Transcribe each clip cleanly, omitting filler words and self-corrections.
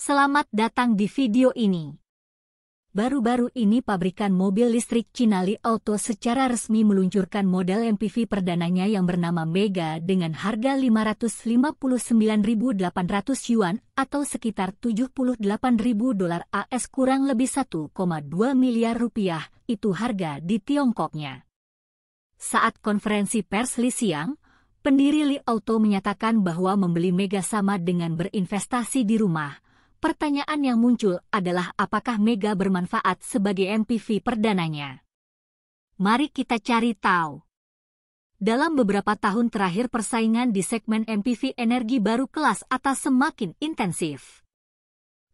Selamat datang di video ini. Baru-baru ini pabrikan mobil listrik Cina Li Auto secara resmi meluncurkan model MPV perdananya yang bernama Mega dengan harga 559.800 yuan atau sekitar 78.000 dolar AS kurang lebih 1,2 miliar rupiah, itu harga di Tiongkoknya. Saat konferensi pers siang, pendiri Li Auto menyatakan bahwa membeli Mega sama dengan berinvestasi di rumah. Pertanyaan yang muncul adalah apakah Mega bermanfaat sebagai MPV perdananya? Mari kita cari tahu. Dalam beberapa tahun terakhir persaingan di segmen MPV energi baru kelas atas semakin intensif.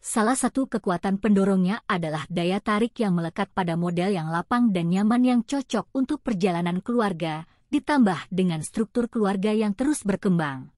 Salah satu kekuatan pendorongnya adalah daya tarik yang melekat pada model yang lapang dan nyaman yang cocok untuk perjalanan keluarga, ditambah dengan struktur keluarga yang terus berkembang.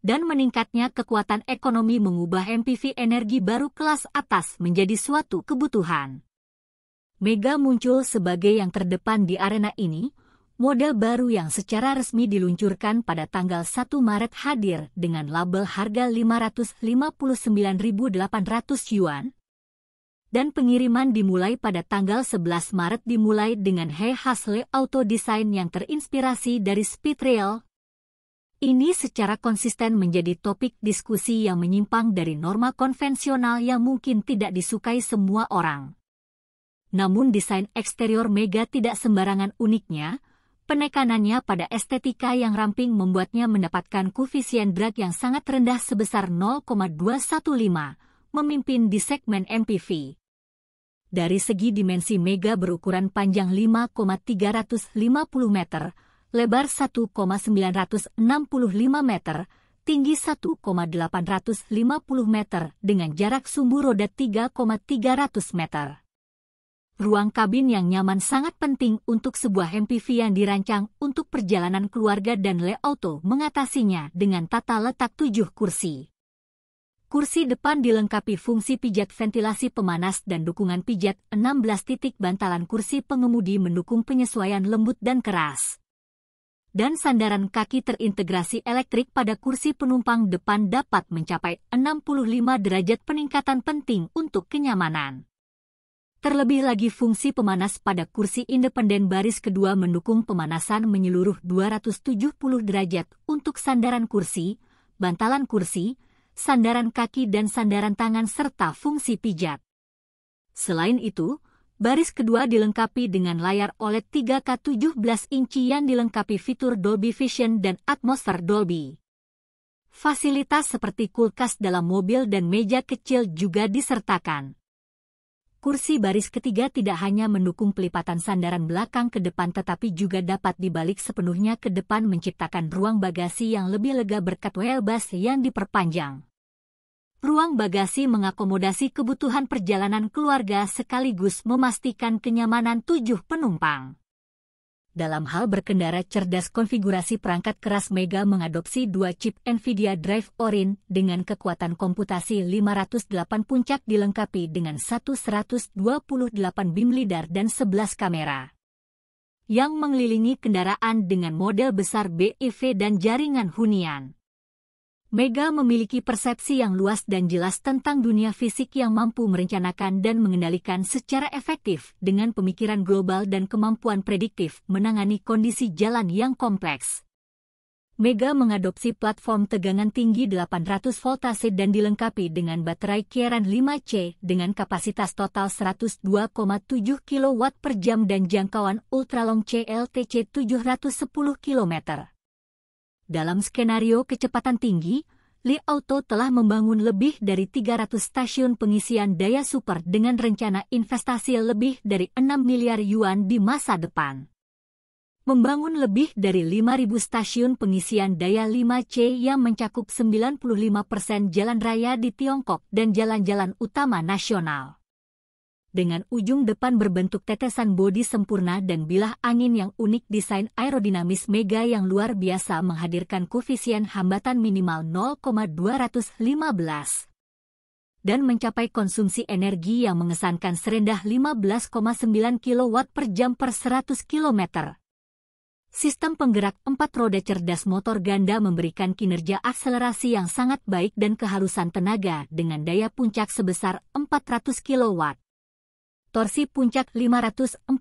Dan meningkatnya kekuatan ekonomi mengubah MPV energi baru kelas atas menjadi suatu kebutuhan. Mega muncul sebagai yang terdepan di arena ini, model baru yang secara resmi diluncurkan pada tanggal 1 Maret hadir dengan label harga 559.800 yuan, dan pengiriman dimulai pada tanggal 11 Maret dimulai dengan khas Li Auto desain yang terinspirasi dari speed rail. Ini secara konsisten menjadi topik diskusi yang menyimpang dari norma konvensional yang mungkin tidak disukai semua orang. Namun desain eksterior Mega tidak sembarangan uniknya, penekanannya pada estetika yang ramping membuatnya mendapatkan koefisien drag yang sangat rendah sebesar 0,215, memimpin di segmen MPV. Dari segi dimensi Mega berukuran panjang 5,350 meter, lebar 1,965 meter, tinggi 1,850 meter dengan jarak sumbu roda 3,300 meter. Ruang kabin yang nyaman sangat penting untuk sebuah MPV yang dirancang untuk perjalanan keluarga dan Li Auto mengatasinya dengan tata letak 7 kursi. Kursi depan dilengkapi fungsi pijat ventilasi pemanas dan dukungan pijat 16 titik bantalan kursi pengemudi mendukung penyesuaian lembut dan keras. Dan sandaran kaki terintegrasi elektrik pada kursi penumpang depan dapat mencapai 65 derajat peningkatan penting untuk kenyamanan. Terlebih lagi fungsi pemanas pada kursi independen baris kedua mendukung pemanasan menyeluruh 270 derajat untuk sandaran kursi, bantalan kursi, sandaran kaki dan sandaran tangan serta fungsi pijat. Selain itu, baris kedua dilengkapi dengan layar OLED 3K 17 inci yang dilengkapi fitur Dolby Vision dan atmosfer Dolby. Fasilitas seperti kulkas dalam mobil dan meja kecil juga disertakan. Kursi baris ketiga tidak hanya mendukung pelipatan sandaran belakang ke depan tetapi juga dapat dibalik sepenuhnya ke depan menciptakan ruang bagasi yang lebih lega berkat wheelbase yang diperpanjang. Ruang bagasi mengakomodasi kebutuhan perjalanan keluarga sekaligus memastikan kenyamanan 7 penumpang. Dalam hal berkendara cerdas, konfigurasi perangkat keras Mega mengadopsi 2 chip NVIDIA Drive Orin dengan kekuatan komputasi 508 puncak dilengkapi dengan 128 BIM LiDAR dan 11 kamera yang mengelilingi kendaraan dengan model besar BEV dan jaringan hunian. Mega memiliki persepsi yang luas dan jelas tentang dunia fisik yang mampu merencanakan dan mengendalikan secara efektif dengan pemikiran global dan kemampuan prediktif menangani kondisi jalan yang kompleks. Mega mengadopsi platform tegangan tinggi 800 voltase dan dilengkapi dengan baterai Kirin 5C dengan kapasitas total 102,7 kW per jam dan jangkauan ultralong CLTC 710 km. Dalam skenario kecepatan tinggi, Li Auto telah membangun lebih dari 300 stasiun pengisian daya super dengan rencana investasi lebih dari 6 miliar yuan di masa depan. Membangun lebih dari 5.000 stasiun pengisian daya 5C yang mencakup 95% jalan raya di Tiongkok dan jalan-jalan utama nasional. Dengan ujung depan berbentuk tetesan bodi sempurna dan bilah angin yang unik, desain aerodinamis Mega yang luar biasa menghadirkan koefisien hambatan minimal 0,215 dan mencapai konsumsi energi yang mengesankan serendah 15,9 kW per jam per 100 km. Sistem penggerak 4 roda cerdas motor ganda memberikan kinerja akselerasi yang sangat baik dan kehalusan tenaga dengan daya puncak sebesar 400 kW. Torsi puncak 542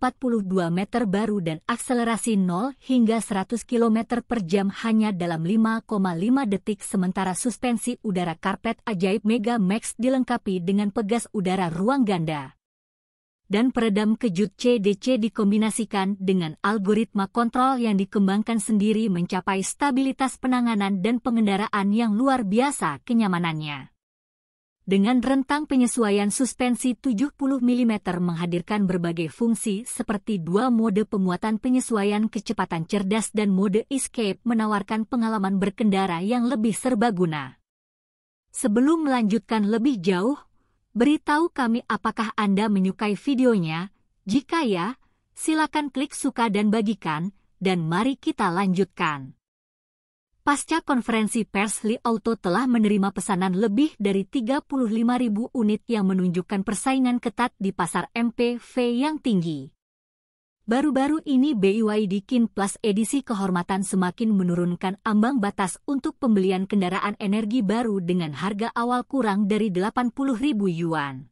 meter baru dan akselerasi 0 hingga 100 km per jam hanya dalam 5,5 detik, sementara suspensi udara karpet ajaib Mega Max dilengkapi dengan pegas udara ruang ganda. Dan peredam kejut CDC dikombinasikan dengan algoritma kontrol yang dikembangkan sendiri mencapai stabilitas penanganan dan pengendaraan yang luar biasa kenyamanannya. Dengan rentang penyesuaian suspensi 70 mm menghadirkan berbagai fungsi seperti 2 mode pemuatan penyesuaian kecepatan cerdas dan mode escape menawarkan pengalaman berkendara yang lebih serbaguna. Sebelum melanjutkan lebih jauh, beritahu kami apakah Anda menyukai videonya. Jika ya, silakan klik suka dan bagikan, dan mari kita lanjutkan. Pasca konferensi pers, Li Auto telah menerima pesanan lebih dari 35.000 unit yang menunjukkan persaingan ketat di pasar MPV yang tinggi. Baru-baru ini BYD Kin Plus edisi kehormatan semakin menurunkan ambang batas untuk pembelian kendaraan energi baru dengan harga awal kurang dari 80.000 yuan.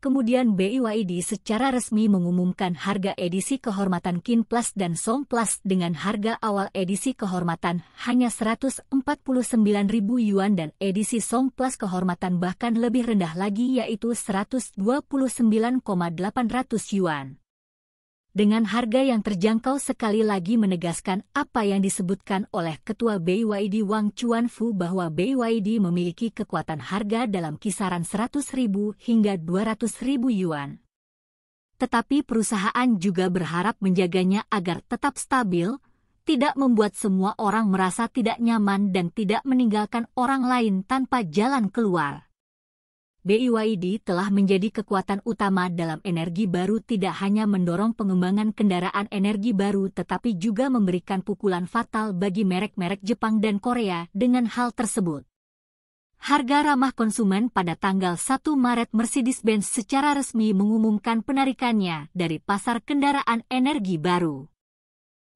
Kemudian BYD secara resmi mengumumkan harga edisi kehormatan Kin Plus dan Song Plus dengan harga awal edisi kehormatan hanya 149.000 yuan dan edisi Song Plus kehormatan bahkan lebih rendah lagi yaitu 129.800 yuan. Dengan harga yang terjangkau sekali lagi menegaskan apa yang disebutkan oleh Ketua BYD Wang Chuanfu bahwa BYD memiliki kekuatan harga dalam kisaran 100.000 hingga 200.000 yuan. Tetapi perusahaan juga berharap menjaganya agar tetap stabil, tidak membuat semua orang merasa tidak nyaman dan tidak meninggalkan orang lain tanpa jalan keluar. BYD telah menjadi kekuatan utama dalam energi baru, tidak hanya mendorong pengembangan kendaraan energi baru tetapi juga memberikan pukulan fatal bagi merek-merek Jepang dan Korea dengan hal tersebut. Harga ramah konsumen. Pada tanggal 1 Maret Mercedes-Benz secara resmi mengumumkan penarikannya dari pasar kendaraan energi baru.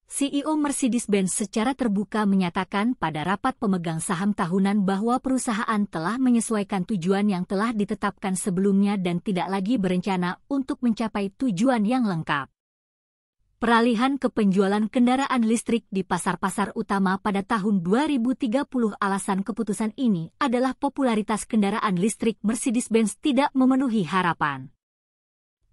CEO Mercedes-Benz secara terbuka menyatakan pada rapat pemegang saham tahunan bahwa perusahaan telah menyesuaikan tujuan yang telah ditetapkan sebelumnya dan tidak lagi berencana untuk mencapai tujuan yang lengkap. Peralihan ke penjualan kendaraan listrik di pasar-pasar utama pada tahun 2030. Alasan keputusan ini adalah popularitas kendaraan listrik Mercedes-Benz tidak memenuhi harapan.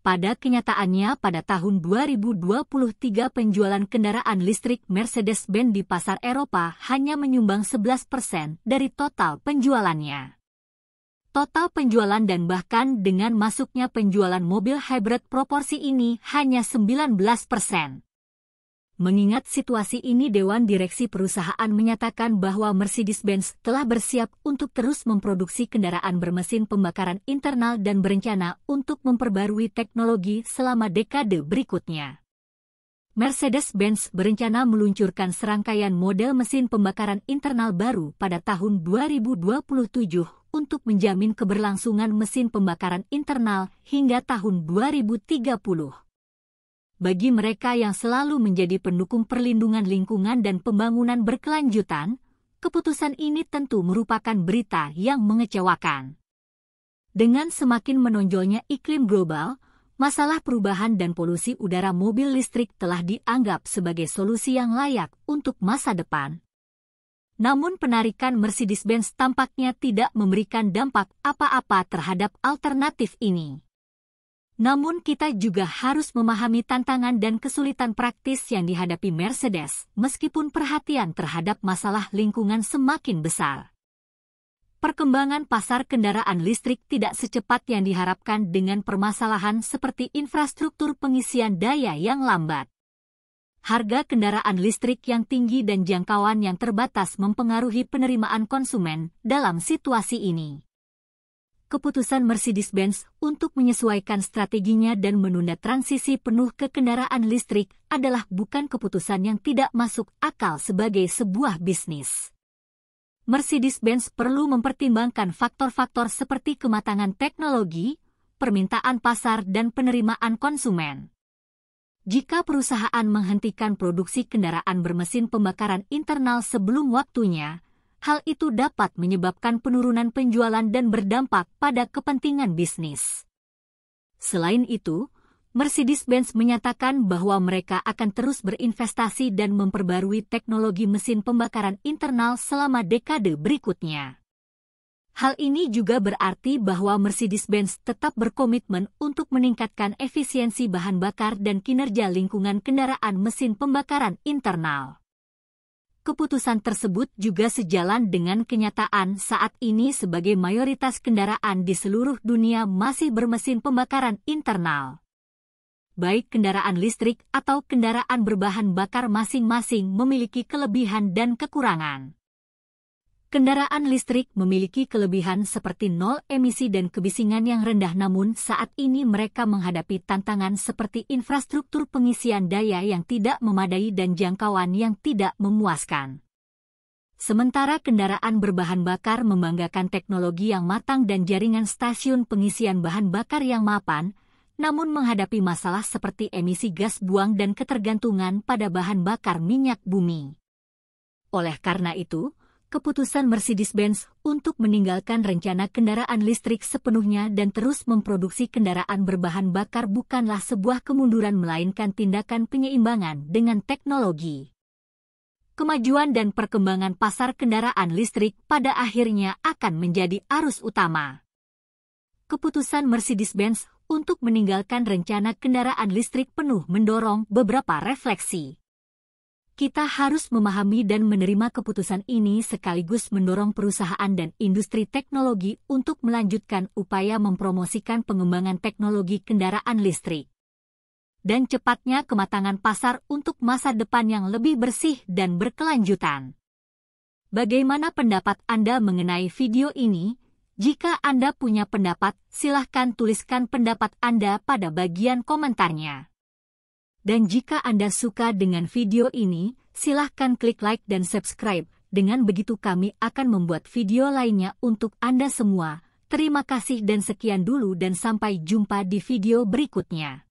Pada kenyataannya, pada tahun 2023 penjualan kendaraan listrik Mercedes-Benz di pasar Eropa hanya menyumbang 11% dari total penjualannya. Total penjualan dan bahkan dengan masuknya penjualan mobil hybrid proporsi ini hanya 19%. Mengingat situasi ini, Dewan Direksi perusahaan menyatakan bahwa Mercedes-Benz telah bersiap untuk terus memproduksi kendaraan bermesin pembakaran internal dan berencana untuk memperbarui teknologi selama dekade berikutnya. Mercedes-Benz berencana meluncurkan serangkaian model mesin pembakaran internal baru pada tahun 2027 untuk menjamin keberlangsungan mesin pembakaran internal hingga tahun 2030. Bagi mereka yang selalu menjadi pendukung perlindungan lingkungan dan pembangunan berkelanjutan, keputusan ini tentu merupakan berita yang mengecewakan. Dengan semakin menonjolnya iklim global, masalah perubahan dan polusi udara mobil listrik telah dianggap sebagai solusi yang layak untuk masa depan. Namun penarikan Mercedes-Benz tampaknya tidak memberikan dampak apa-apa terhadap alternatif ini. Namun kita juga harus memahami tantangan dan kesulitan praktis yang dihadapi Mercedes, meskipun perhatian terhadap masalah lingkungan semakin besar. Perkembangan pasar kendaraan listrik tidak secepat yang diharapkan dengan permasalahan seperti infrastruktur pengisian daya yang lambat. Harga kendaraan listrik yang tinggi dan jangkauan yang terbatas mempengaruhi penerimaan konsumen dalam situasi ini. Keputusan Mercedes-Benz untuk menyesuaikan strateginya dan menunda transisi penuh ke kendaraan listrik adalah bukan keputusan yang tidak masuk akal sebagai sebuah bisnis. Mercedes-Benz perlu mempertimbangkan faktor-faktor seperti kematangan teknologi, permintaan pasar, dan penerimaan konsumen. Jika perusahaan menghentikan produksi kendaraan bermesin pembakaran internal sebelum waktunya, hal itu dapat menyebabkan penurunan penjualan dan berdampak pada kepentingan bisnis. Selain itu, Mercedes-Benz menyatakan bahwa mereka akan terus berinvestasi dan memperbarui teknologi mesin pembakaran internal selama dekade berikutnya. Hal ini juga berarti bahwa Mercedes-Benz tetap berkomitmen untuk meningkatkan efisiensi bahan bakar dan kinerja lingkungan kendaraan mesin pembakaran internal. Keputusan tersebut juga sejalan dengan kenyataan saat ini sebagai mayoritas kendaraan di seluruh dunia masih bermesin pembakaran internal. Baik kendaraan listrik atau kendaraan berbahan bakar masing-masing memiliki kelebihan dan kekurangan. Kendaraan listrik memiliki kelebihan seperti nol emisi dan kebisingan yang rendah, namun saat ini mereka menghadapi tantangan seperti infrastruktur pengisian daya yang tidak memadai dan jangkauan yang tidak memuaskan. Sementara kendaraan berbahan bakar membanggakan teknologi yang matang dan jaringan stasiun pengisian bahan bakar yang mapan, namun menghadapi masalah seperti emisi gas buang dan ketergantungan pada bahan bakar minyak bumi. Oleh karena itu, keputusan Mercedes-Benz untuk meninggalkan rencana kendaraan listrik sepenuhnya dan terus memproduksi kendaraan berbahan bakar bukanlah sebuah kemunduran melainkan tindakan penyeimbangan dengan teknologi. Kemajuan dan perkembangan pasar kendaraan listrik pada akhirnya akan menjadi arus utama. Keputusan Mercedes-Benz untuk meninggalkan rencana kendaraan listrik penuh mendorong beberapa refleksi. Kita harus memahami dan menerima keputusan ini sekaligus mendorong perusahaan dan industri teknologi untuk melanjutkan upaya mempromosikan pengembangan teknologi kendaraan listrik. Dan cepatnya kematangan pasar untuk masa depan yang lebih bersih dan berkelanjutan. Bagaimana pendapat Anda mengenai video ini? Jika Anda punya pendapat, silahkan tuliskan pendapat Anda pada bagian komentarnya. Dan jika Anda suka dengan video ini, silahkan klik like dan subscribe. Dengan begitu kami akan membuat video lainnya untuk Anda semua. Terima kasih dan sekian dulu dan sampai jumpa di video berikutnya.